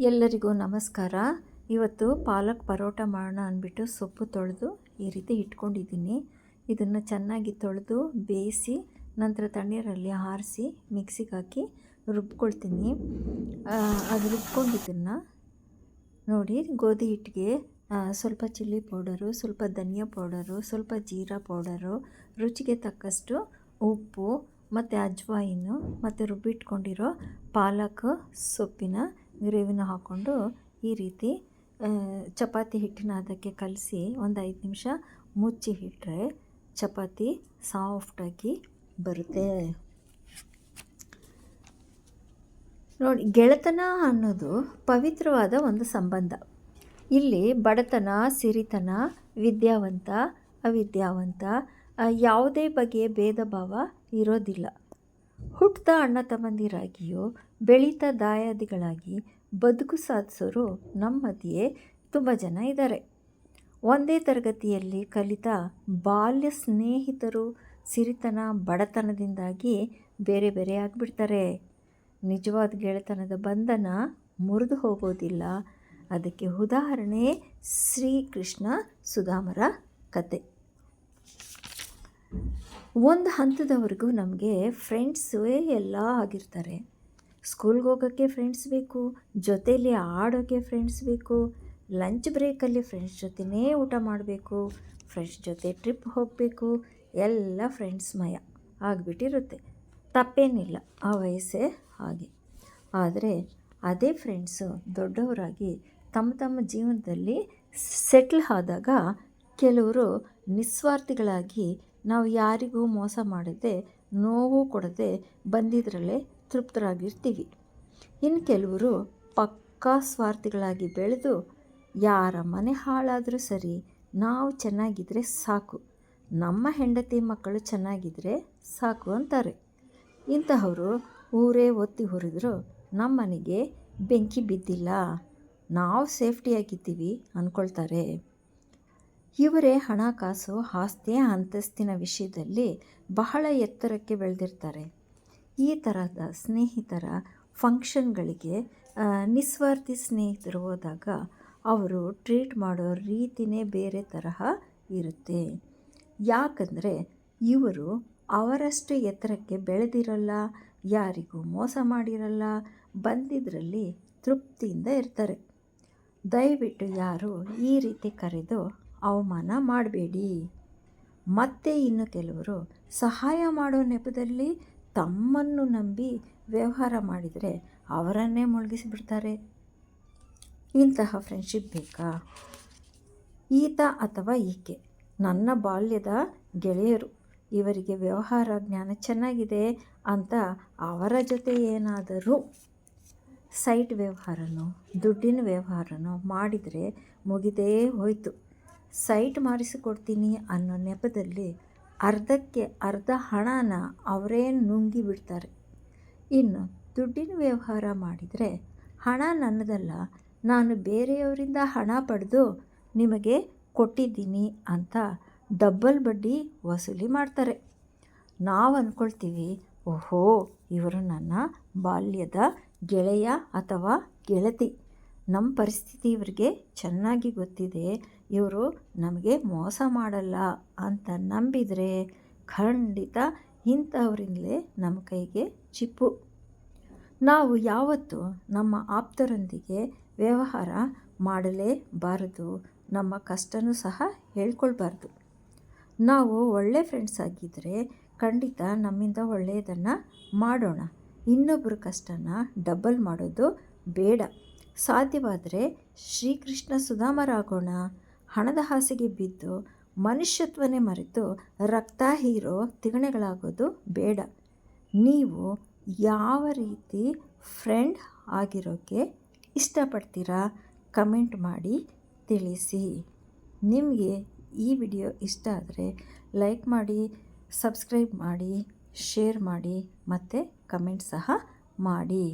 ಎಲ್ಲರಿಗೂ ನಮಸ್ಕಾರ. ಇವತ್ತು ಪಾಲಕ್ ಪರೋಟ ಮಾಡೋಣ ಅಂದ್ಬಿಟ್ಟು ಸೊಪ್ಪು ತೊಳೆದು ಈ ರೀತಿ ಇಟ್ಕೊಂಡಿದ್ದೀನಿ. ಇದನ್ನು ಚೆನ್ನಾಗಿ ತೊಳೆದು ಬೇಯಿಸಿ ನಂತರ ತಣ್ಣೀರಲ್ಲಿ ಆರಿಸಿ ಮಿಕ್ಸಿಗೆ ಹಾಕಿ ರುಬ್ಕೊಳ್ತೀನಿ. ಅದು ರುಬ್ಕೊಂಡಿದ್ದನ್ನು ನೋಡಿ, ಗೋಧಿ ಹಿಟ್ಟಿಗೆ ಸ್ವಲ್ಪ ಚಿಲ್ಲಿ ಪೌಡರು, ಸ್ವಲ್ಪ ಧನಿಯಾ ಪೌಡರು, ಸ್ವಲ್ಪ ಜೀರಾ ಪೌಡರು, ರುಚಿಗೆ ತಕ್ಕಷ್ಟು ಉಪ್ಪು ಮತ್ತು ಅಜ್ವಾಯಿನು ಮತ್ತು ರುಬ್ಬಿಟ್ಕೊಂಡಿರೋ ಪಾಲಕ್ ಸೊಪ್ಪಿನ ಗ್ರೇವಿನ ಹಾಕ್ಕೊಂಡು ಈ ರೀತಿ ಚಪಾತಿ ಹಿಟ್ಟಿನ ಅದಕ್ಕೆ ಕಲಸಿ ಒಂದು 5 ನಿಮಿಷ ಮುಚ್ಚಿ ಇಟ್ಟರೆ ಚಪಾತಿ ಸಾಫ್ಟಾಗಿ ಬರುತ್ತೆ. ನೋಡಿ, ಗೆಳೆತನ ಅನ್ನೋದು ಪವಿತ್ರವಾದ ಒಂದು ಸಂಬಂಧ. ಇಲ್ಲಿ ಬಡತನ, ಸಿರಿತನ, ವಿದ್ಯಾವಂತ, ಅವಿದ್ಯಾವಂತ ಯಾವುದೇ ಬಗೆಯ ಭೇದ ಭಾವ ಇರೋದಿಲ್ಲ. ಹುಟ್ಟಿದ ಅಣ್ಣ ತಮ್ಮಂದಿರಾಗಿಯೋ ಬೆಳೀತಾ ದಾಯಾದಿಗಳಾಗಿ ಬದುಕು ಸಾಧಿಸೋರು ನಮ್ಮ ಮಧ್ಯೆ ತುಂಬ ಜನ ಇದ್ದಾರೆ. ಒಂದೇ ತರಗತಿಯಲ್ಲಿ ಕಲಿತ ಬಾಲ್ಯ ಸ್ನೇಹಿತರು ಸಿರಿತನ ಬಡತನದಿಂದಾಗಿ ಬೇರೆ ಬೇರೆ ಆಗಿಬಿಡ್ತಾರೆ. ನಿಜವಾದ ಗೆಳೆತನದ ಬಂಧನ ಮುರಿದು ಹೋಗೋದಿಲ್ಲ. ಅದಕ್ಕೆ ಉದಾಹರಣೆ ಶ್ರೀಕೃಷ್ಣ ಸುಧಾಮರ ಕತೆ. ಒಂದು ಹಂತದವರೆಗೂ ನಮಗೆ ಫ್ರೆಂಡ್ಸೇ ಎಲ್ಲ ಆಗಿರ್ತಾರೆ. ಸ್ಕೂಲ್ಗೆ ಹೋಗೋಕ್ಕೆ ಫ್ರೆಂಡ್ಸ್ ಬೇಕು, ಜೊತೆಯಲ್ಲಿ ಆಡೋಕ್ಕೆ ಫ್ರೆಂಡ್ಸ್ ಬೇಕು, ಲಂಚ್ ಬ್ರೇಕಲ್ಲಿ ಫ್ರೆಂಡ್ಸ್ ಜೊತೆನೇ ಊಟ ಮಾಡಬೇಕು, ಫ್ರೆಂಡ್ಸ್ ಜೊತೆ ಟ್ರಿಪ್ ಹೋಗಬೇಕು, ಎಲ್ಲ ಫ್ರೆಂಡ್ಸ್ಮಯ ಆಗಿಬಿಟ್ಟಿರುತ್ತೆ. ತಪ್ಪೇನಿಲ್ಲ, ಆ ವಯಸ್ಸೇ ಹಾಗೆ. ಆದರೆ ಅದೇ ಫ್ರೆಂಡ್ಸು ದೊಡ್ಡವರಾಗಿ ತಮ್ಮ ತಮ್ಮ ಜೀವನದಲ್ಲಿ ಸೆಟ್ಲ್ ಆದಾಗ ಕೆಲವರು ನಿಸ್ವಾರ್ಥಿಗಳಾಗಿ ನಾವು ಯಾರಿಗೂ ಮೋಸ ಮಾಡದೆ, ನೋವು ಕೊಡದೆ ಬಂದಿದ್ದರಲ್ಲೇ ತೃಪ್ತರಾಗಿರ್ತೀವಿ. ಇನ್ನು ಕೆಲವರು ಪಕ್ಕಾ ಸ್ವಾರ್ಥಿಗಳಾಗಿ ಬೆಳೆದು ಯಾರ ಮನೆ ಹಾಳಾದರೂ ಸರಿ, ನಾವು ಚೆನ್ನಾಗಿದ್ದರೆ ಸಾಕು, ನಮ್ಮ ಹೆಂಡತಿ ಮಕ್ಕಳು ಚೆನ್ನಾಗಿದ್ದರೆ ಸಾಕು ಅಂತಾರೆ. ಇಂತಹವರು ಊರೇ ಒತ್ತಿ ಹುರಿದ್ರು ನಮ್ಮ ಮನೆಗೆ ಬೆಂಕಿ ಬಿದ್ದಿಲ್ಲ, ನಾವು ಸೇಫ್ಟಿಯಾಗಿದ್ದೀವಿ ಅಂದ್ಕೊಳ್ತಾರೆ. ಇವರೇ ಹಣಕಾಸು, ಆಸ್ತಿ, ಅಂತಸ್ತಿನ ವಿಷಯದಲ್ಲಿ ಬಹಳ ಎತ್ತರಕ್ಕೆ ಬೆಳೆದಿರ್ತಾರೆ. ಈ ಥರದ ಸ್ನೇಹಿತರ ಫಂಕ್ಷನ್ಗಳಿಗೆ ನಿಸ್ವಾರ್ಥಿ ಸ್ನೇಹಿತರು ಹೋದಾಗ ಅವರು ಟ್ರೀಟ್ ಮಾಡೋ ರೀತಿಯೇ ಬೇರೆ ತರಹ ಇರುತ್ತೆ. ಯಾಕಂದರೆ ಇವರು ಅವರಷ್ಟು ಎತ್ತರಕ್ಕೆ ಬೆಳೆದಿರಲ್ಲ, ಯಾರಿಗೂ ಮೋಸ ಮಾಡಿರಲ್ಲ, ಬಂದಿದ್ದರಲ್ಲಿ ತೃಪ್ತಿಯಿಂದ ಇರ್ತಾರೆ. ದಯವಿಟ್ಟು ಯಾರು ಈ ರೀತಿ ಕರೆದು ಅವಮಾನ ಮಾಡಬೇಡಿ. ಮತ್ತೆ ಇನ್ನು ಕೆಲವರು ಸಹಾಯ ಮಾಡೋ ನೆಪದಲ್ಲಿ ತಮ್ಮನ್ನು ನಂಬಿ ವ್ಯವಹಾರ ಮಾಡಿದರೆ ಅವರನ್ನೇ ಮುಳುಗಿಸಿಬಿಡ್ತಾರೆ. ಇಂತಹ ಫ್ರೆಂಡ್ಶಿಪ್ ಬೇಕಾ? ಈತ ಅಥವಾ ಈಕೆ ನನ್ನ ಬಾಲ್ಯದ ಗೆಳೆಯರು, ಇವರಿಗೆ ವ್ಯವಹಾರ ಜ್ಞಾನ ಚೆನ್ನಾಗಿದೆ ಅಂತ ಅವರ ಜೊತೆ ಏನಾದರೂ ಸೈಟ್ ವ್ಯವಹಾರನೋ ದುಡ್ಡಿನ ವ್ಯವಹಾರನೋ ಮಾಡಿದರೆ ಮುಗಿದೇ ಹೋಯಿತು. ಸೈಟ್ ಮಾಡಿಸಿಕೊಡ್ತೀನಿ ಅನ್ನೋ ನೆಪದಲ್ಲಿ ಅರ್ಧಕ್ಕೆ ಅರ್ಧ ಹಣನ ಅವರೇ ನುಂಗಿ ಬಿಡ್ತಾರೆ. ಇನ್ನು ದುಡ್ಡಿನ ವ್ಯವಹಾರ ಮಾಡಿದರೆ ಹಣ ನನ್ನದಲ್ಲ, ನಾನು ಬೇರೆಯವರಿಂದ ಹಣ ಪಡೆದು ನಿಮಗೆ ಕೊಟ್ಟಿದ್ದೀನಿ ಅಂತ ಡಬ್ಬಲ್ ಬಡ್ಡಿ ವಸೂಲಿ ಮಾಡ್ತಾರೆ. ನಾವು ಅಂದ್ಕೊಳ್ತೀವಿ, ಓಹೋ, ಇವರು ನನ್ನ ಬಾಲ್ಯದ ಗೆಳೆಯ ಅಥವಾ ಗೆಳತಿ, ನಮ್ಮ ಪರಿಸ್ಥಿತಿ ಇವರಿಗೆ ಚೆನ್ನಾಗಿ ಗೊತ್ತಿದೆ, ಇವರು ನಮಗೆ ಮೋಸ ಮಾಡಲ್ಲ ಅಂತ ನಂಬಿದರೆ ಖಂಡಿತ ಇಂಥವರಿಂದಲೇ ನಮ್ಮ ಕೈಗೆ ಚಿಪ್ಪು. ನಾವು ಯಾವತ್ತೂ ನಮ್ಮ ಆಪ್ತರೊಂದಿಗೆ ವ್ಯವಹಾರ ಮಾಡಲೇಬಾರದು, ನಮ್ಮ ಕಷ್ಟನೂ ಸಹ ಹೇಳ್ಕೊಳ್ಬಾರ್ದು. ನಾವು ಒಳ್ಳೆ ಫ್ರೆಂಡ್ಸ್ ಆಗಿದ್ದರೆ ಖಂಡಿತ ನಮ್ಮಿಂದ ಒಳ್ಳೆಯದನ್ನು ಮಾಡೋಣ. ಇನ್ನೊಬ್ಬರ ಕಷ್ಟನ ಡಬಲ್ ಮಾಡೋದು ಬೇಡ. ಸಾಧ್ಯವಾದರೆ ಶ್ರೀಕೃಷ್ಣ ಸುಧಾಮರಾಗೋಣ. ಹಣದ ಆಸೆಗೆ ಬಿದ್ದು ಮನುಷ್ಯತ್ವನೇ ಮರೆತು ರಕ್ತ ಹೀರೋ ತಿಗಣೆಗಳಾಗೋದು ಬೇಡ. ನೀವು ಯಾವ ರೀತಿ ಫ್ರೆಂಡ್ ಆಗಿರೋಕ್ಕೆ ಇಷ್ಟಪಡ್ತೀರಾ? ಕಮೆಂಟ್ ಮಾಡಿ ತಿಳಿಸಿ. ನಿಮಗೆ ಈ ವಿಡಿಯೋ ಇಷ್ಟ ಆದರೆ ಲೈಕ್ ಮಾಡಿ, ಸಬ್ಸ್ಕ್ರೈಬ್ ಮಾಡಿ, ಶೇರ್ ಮಾಡಿ ಮತ್ತು ಕಮೆಂಟ್ ಸಹ ಮಾಡಿ.